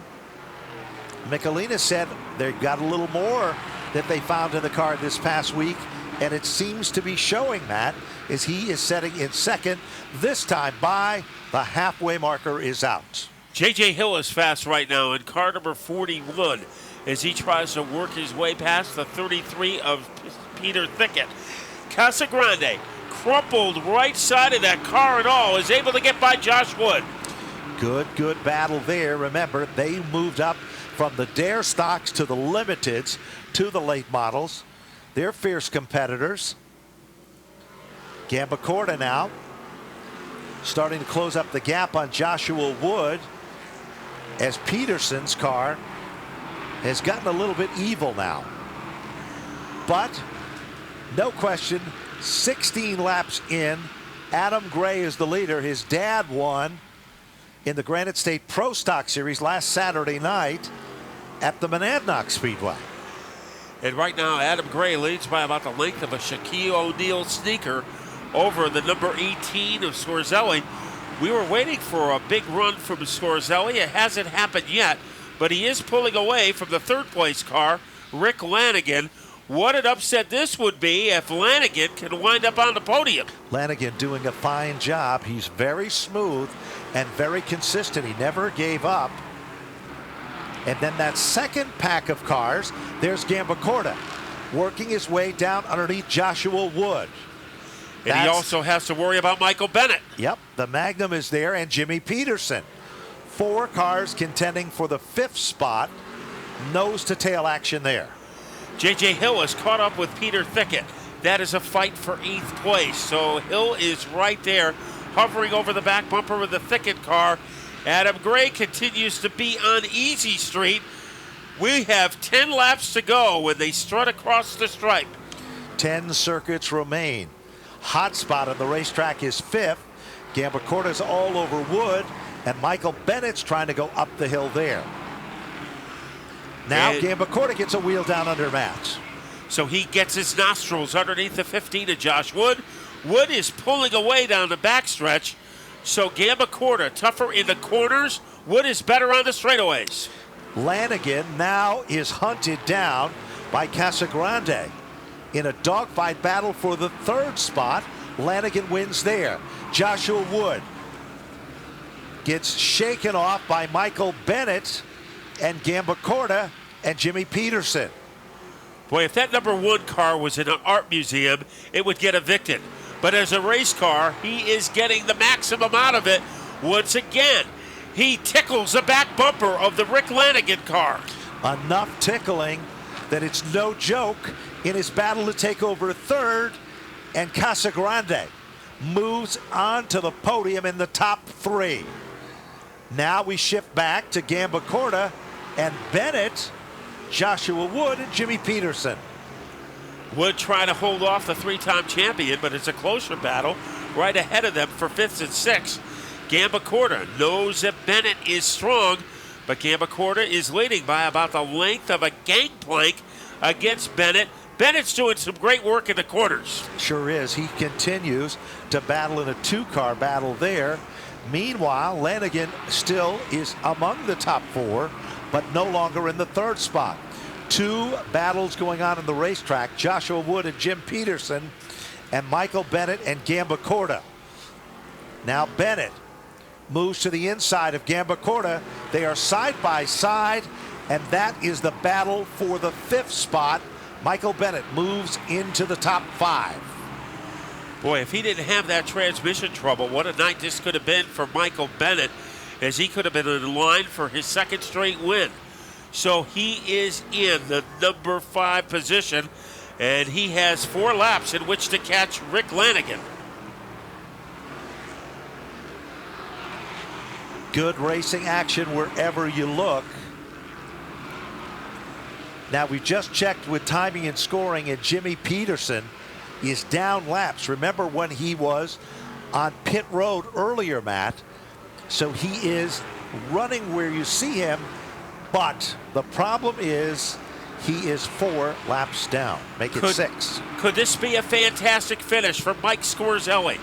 Michelina said they got a little more that they found in the car this past week, and it seems to be showing that as he is setting in second. This time by the halfway marker is out. J.J. Hill is fast right now in car number 41 as he tries to work his way past the 33 of Peter Thicket. Casagrande, crumpled right side of that car and all, is able to get by Josh Wood. Good battle there. Remember, they moved up from the Dare stocks to the Limiteds to the late models. They're fierce competitors. Gambacorta now starting to close up the gap on Joshua Wood as Peterson's car has gotten a little bit evil now. But no question, 16 laps in, Adam Gray is the leader. His dad won in the Granite State Pro Stock Series last Saturday night at the Monadnock Speedway. And right now, Adam Gray leads by about the length of a Shaquille O'Neal sneaker over the number 18 of Scorzelli. We were waiting for a big run from Scorzelli. It hasn't happened yet, but he is pulling away from the 3rd place car, Rick Lanigan. What an upset this would be if Lanigan can wind up on the podium. Lanigan doing a fine job. He's very smooth and very consistent. He never gave up. And then that second pack of cars, there's Gambacorta working his way down underneath Joshua Wood. And he also has to worry about Michael Bennett. Yep, the Magnum is there, and Jimmy Peterson. 4 cars contending for the 5th spot. Nose to tail action there. J.J. Hill has caught up with Peter Thicket. That is a fight for 8th place. So Hill is right there, hovering over the back bumper with the Thicket car. Adam Gray continues to be on easy street. We have 10 laps to go when they strut across the stripe. 10 circuits remain. Hot spot on the racetrack is 5th. Gambacorta's all over Wood, and Michael Bennett's trying to go up the hill there. Now Gambacorta gets a wheel down under Matt. So he gets his nostrils underneath the 15 of Josh Wood. Wood is pulling away down the backstretch. So Gambacorta tougher in the corners. Wood is better on the straightaways. Lanigan now is hunted down by Casagrande in a dogfight battle for the 3rd spot. Lanigan wins there. Joshua Wood gets shaken off by Michael Bennett and Gambacorta and Jimmy Peterson. Boy, if that number 1 car was in an art museum, it would get evicted. But as a race car, he is getting the maximum out of it. Once again, he tickles the back bumper of the Rick Lanigan car. Enough tickling that it's no joke in his battle to take over 3rd, and Casagrande moves on to the podium in the top 3. Now we shift back to Gambacorta and Bennett, Joshua Wood, and Jimmy Peterson. Wood trying to hold off the 3-time champion, but it's a closer battle right ahead of them for 5th and 6th. Gambacorta knows that Bennett is strong, but Gambacorta is leading by about the length of a gangplank against Bennett. Bennett's doing some great work in the corners. Sure is. He continues to battle in a two-car battle there. Meanwhile, Lanigan still is among the top 4, but no longer in the 3rd spot. 2 battles going on in the racetrack. Joshua Wood and Jim Peterson, and Michael Bennett and Gamba Corda. Now Bennett moves to the inside of Gamba Corda. They are side by side, and that is the battle for the 5th spot. Michael Bennett moves into the top 5. Boy, if he didn't have that transmission trouble, what a night this could have been for Michael Bennett, as he could have been in line for his 2nd straight win. So he is in the number 5 position, and he has 4 laps in which to catch Rick Lanigan. Good racing action wherever you look. Now, we just checked with timing and scoring, and Jimmy Peterson is down laps. Remember when he was on pit road earlier, Matt? So he is running where you see him, but the problem is he is 4 laps down. Make it 6. Could this be a fantastic finish for Mike Scorzelli?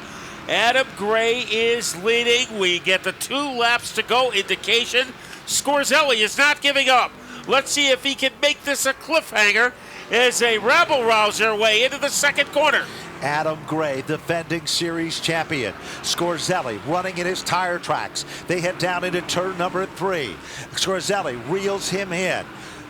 Adam Gray is leading. We get the 2 laps to go indication. Scorzelli is not giving up. Let's see if he can make this a cliffhanger as they rabble-rouse their way into the 2nd corner. Adam Gray, defending series champion. Scorzelli running in his tire tracks. They head down into turn number 3. Scorzelli reels him in,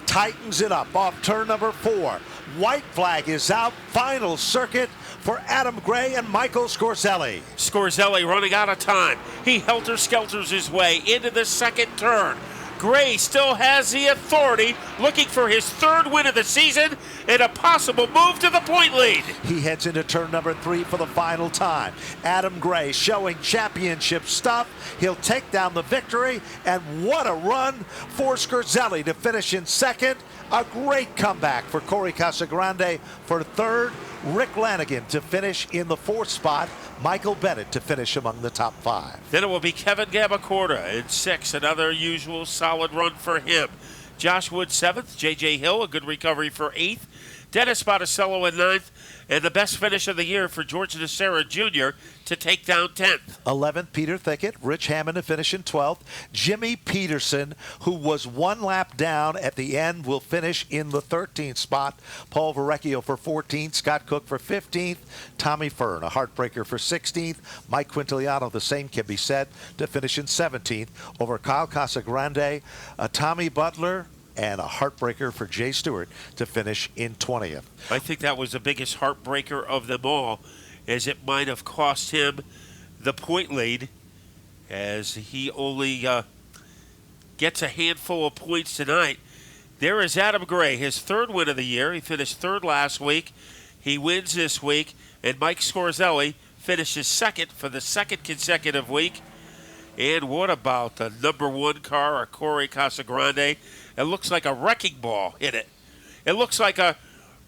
tightens it up off turn number 4. White flag is out. Final circuit for Adam Gray and Michael Scorzelli. Scorzelli running out of time. He helter-skelters his way into the 2nd turn. Gray still has the authority, looking for his 3rd win of the season and a possible move to the point lead. He heads into turn number 3 for the final time. Adam Gray showing championship stuff. He'll take down the victory, and what a run for Scorzelli to finish in 2nd. A great comeback for Corey Casagrande for 3rd. Rick Lanigan to finish in the 4th spot. Michael Bennett to finish among the top 5. Then it will be Kevin Gabacorda in 6th, another usual solid run for him. Josh Wood 7th, J.J. Hill, a good recovery for 8th. Dennis Botticello in 9th, and the best finish of the year for George Nacera Jr. to take down 10th. 11th, Peter Thickett. Rich Hammond to finish in 12th. Jimmy Peterson, who was 1 lap down at the end, will finish in the 13th spot. Paul Verrecchio for 14th. Scott Cook for 15th. Tommy Fern, a heartbreaker, for 16th. Mike Quintiliano, the same can be said, to finish in 17th over Kyle Casagrande. Tommy Butler, and a heartbreaker for Jay Stewart to finish in 20th. I think that was the biggest heartbreaker of them all, as it might have cost him the point lead, as he only gets a handful of points tonight. There is Adam Gray, his 3rd win of the year. He finished 3rd last week. He wins this week, and Mike Scorzelli finishes 2nd for the 2nd consecutive week. And what about the number 1 car, Corey Casagrande? It looks like a wrecking ball hit it. It looks like a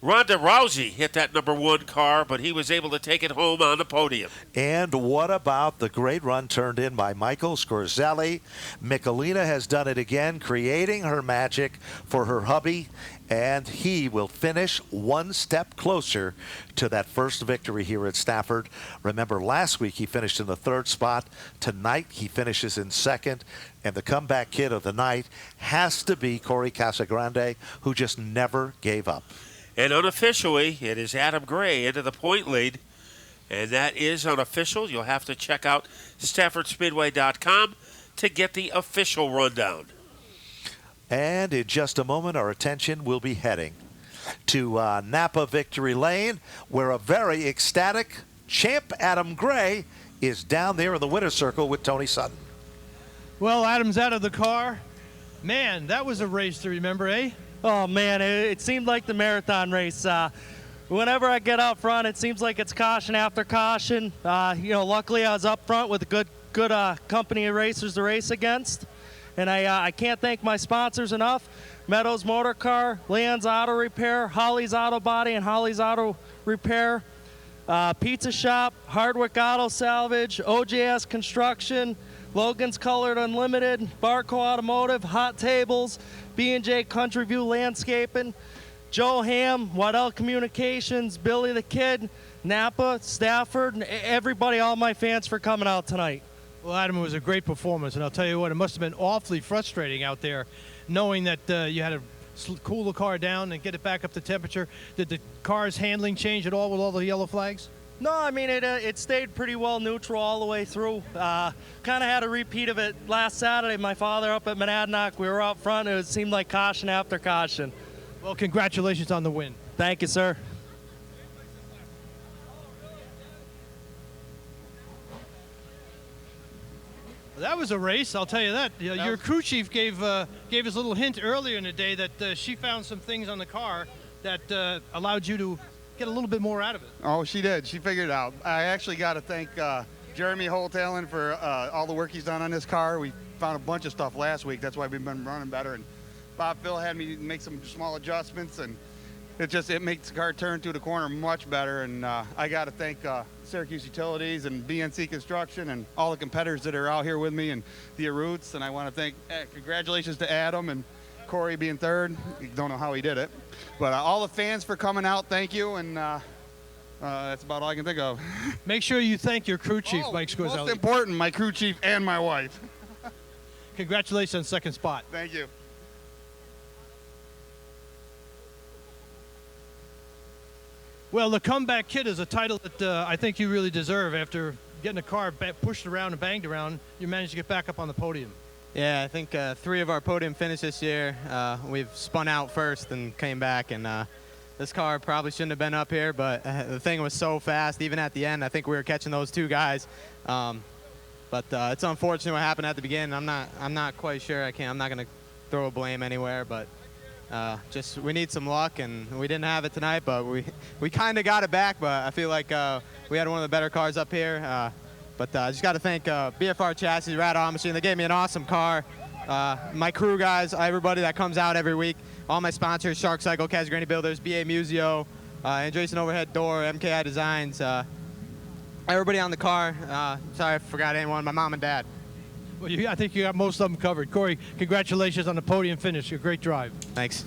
Ronda Rousey hit that number 1 car, but he was able to take it home on the podium. And what about the great run turned in by Michael Scorzelli? Michelina has done it again, creating her magic for her hubby, and he will finish 1 step closer to that first victory here at Stafford. Remember, last week he finished in the 3rd spot. Tonight he finishes in 2nd. And the comeback kid of the night has to be Corey Casagrande, who just never gave up. And unofficially, it is Adam Gray into the point lead. And that is unofficial. You'll have to check out StaffordSpeedway.com to get the official rundown. And in just a moment, our attention will be heading to Napa Victory Lane, where a very ecstatic champ Adam Gray is down there in the winner's circle with Tony Sutton. Well, Adam's out of the car. Man, that was a race to remember, eh? Oh, man, it seemed like the marathon race. Whenever I get out front, it seems like it's caution after caution. Luckily I was up front with a good company of racers to race against. And I can't thank my sponsors enough. Meadows Motor Car, Leon's Auto Repair, Holly's Auto Body and Holly's Auto Repair, Pizza Shop, Hardwick Auto Salvage, OJS Construction, Logan's Colored Unlimited, Barco Automotive, Hot Tables, B&J Country View Landscaping, Joe Ham, Waddell Communications, Billy the Kid, Napa, Stafford, and everybody, all my fans for coming out tonight. Well, Adam, it was a great performance, and I'll tell you what, it must have been awfully frustrating out there knowing that you had to cool the car down and get it back up to temperature. Did the car's handling change at all with all the yellow flags? No, I mean, it stayed pretty well neutral all the way through. Kind of had a repeat of it last Saturday. My father up at Monadnock, we were out front. It seemed like caution after caution. Well, congratulations on the win. Thank you, sir. That was a race, I'll tell you that. Your crew chief gave us a little hint earlier in the day that she found some things on the car that allowed you to get a little bit more out of it. Oh, she did. She figured it out. I actually got to thank Jeremy Holtalen for all the work he's done on this car. We found a bunch of stuff last week. That's why we've been running better. And Bob Phil had me make some small adjustments, and it makes the car turn through the corner much better. And I got to thank Syracuse Utilities and BNC Construction and all the competitors that are out here with me and the Aroots. And I want to thank, congratulations to Adam and Corey being third. Don't know how he did it. But all the fans for coming out, thank you. And that's about all I can think of. Make sure you thank your crew chief, Mike Scorzelli. Most important, my crew chief and my wife. Congratulations on second spot. Thank you. Well, the Comeback Kid is a title that I think you really deserve. After getting a car pushed around and banged around, you managed to get back up on the podium. Yeah, I think 3 of our podium finishes this year, we've spun out first and came back, and this car probably shouldn't have been up here, but the thing was so fast. Even at the end, I think we were catching those 2 guys. But it's unfortunate what happened at the beginning. I'm not quite sure. I'm not going to throw a blame anywhere, but just we need some luck, and we didn't have it tonight, but we kind of got it back. But I feel like we had one of the better cars up here. But I just got to thank BFR Chassis, Rad Auto Machine. They gave me an awesome car. My crew guys, everybody that comes out every week, all my sponsors, Shark Cycle, Casagrandy Builders, BA Museo, Andreessen Overhead Door, MKI Designs, everybody on the car. Sorry I forgot anyone, my mom and dad. Well, I think you got most of them covered. Corey, congratulations on the podium finish. A great drive. Thanks.